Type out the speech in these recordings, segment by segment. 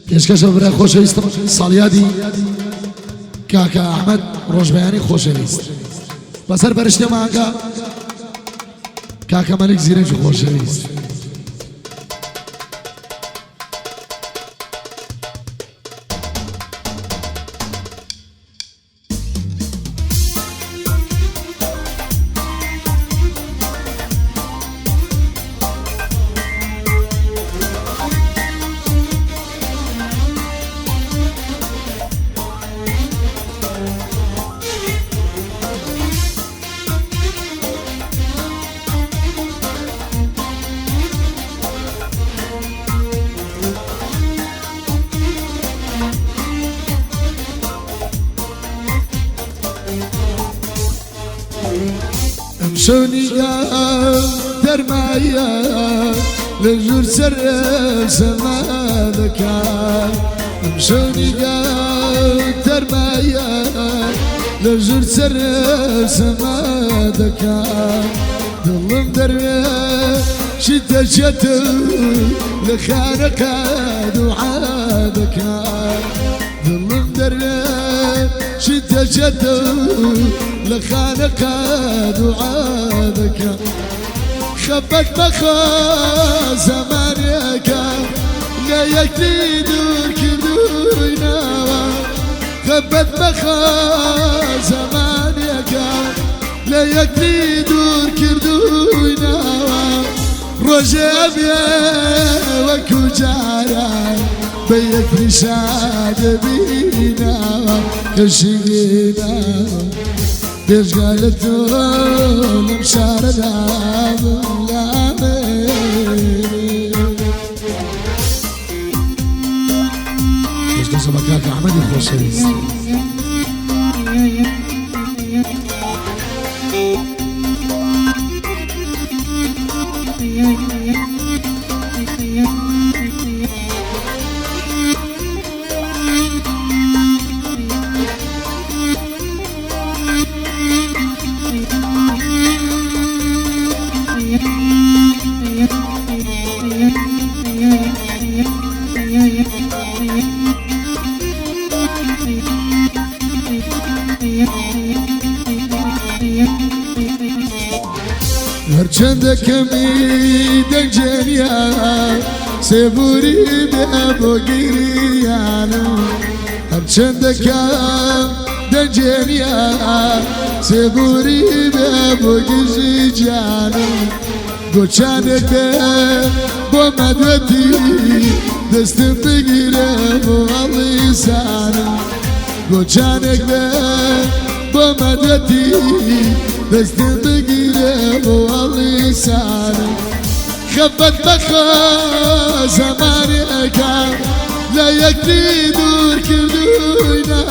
پێشکەشە برای خۆشەویستم ساڵیادی کاکە ئەحمەد ڕۆژبەیانی خۆشەویست بەسەر بەرشتە مانگە کاکە مەلک زیرەکی خۆشەویست شونيقا درمايا لجور سر سمادك شونيقا درمايا لجور سر سمادك ظلم درمي شتا شتا لخانك دعادك ظلم درمي شتا شتا لخانك دعادك خبك بخا زمانك لا يكفي دور كدوينا خبك بخا زمانك لا يكفي دور كدوينا رجع بيا وكو جارا بيك رشاد بينا كشينا بيش قالتو لمشار دام لامي بيش قصة مكاك أحمد الخوشيس هرچند کمی دنجنیا سبوری بابو گریانو هرچند کم دنجنیا سبوری بابو گریانو گوچانه با مدتی دستم بگیره با لیسانو گوچانه با مدتی دستم بگیره با لیسانو خبت بخوا زمانك لا يكفي دور كردوينا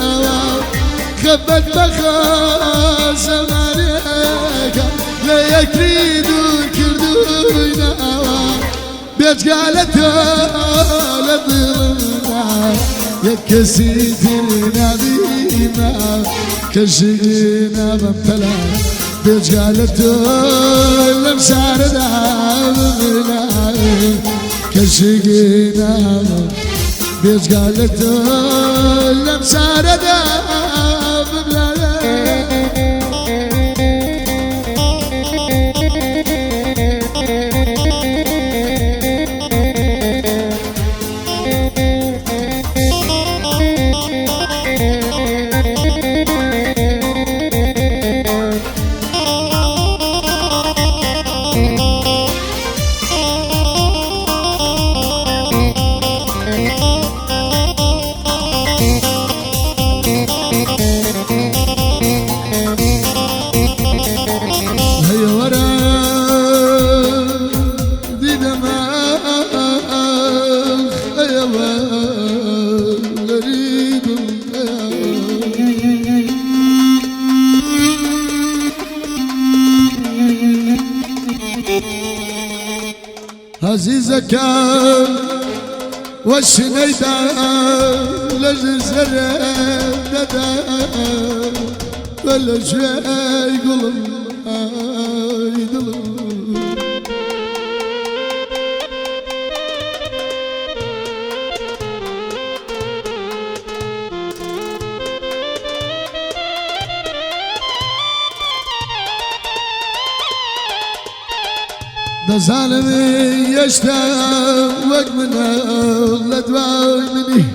خبت بخوا زمانك لا يكفي دور كردوينا بيت قالتها لظلمنا يكسيت النبينا كشينا بمثلا بيت قالتها لمشار دامنا كشينا بيت قالتها لمشار دامنا عزيزك والشنيدة لجزر ددا ولا شيء قلب ده ظالمي يشتاق منها لدواي مني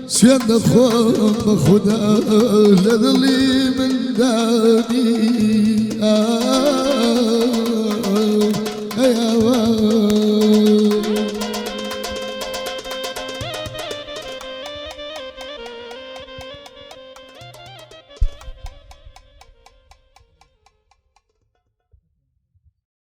سيد خون بخدا لذلي من داني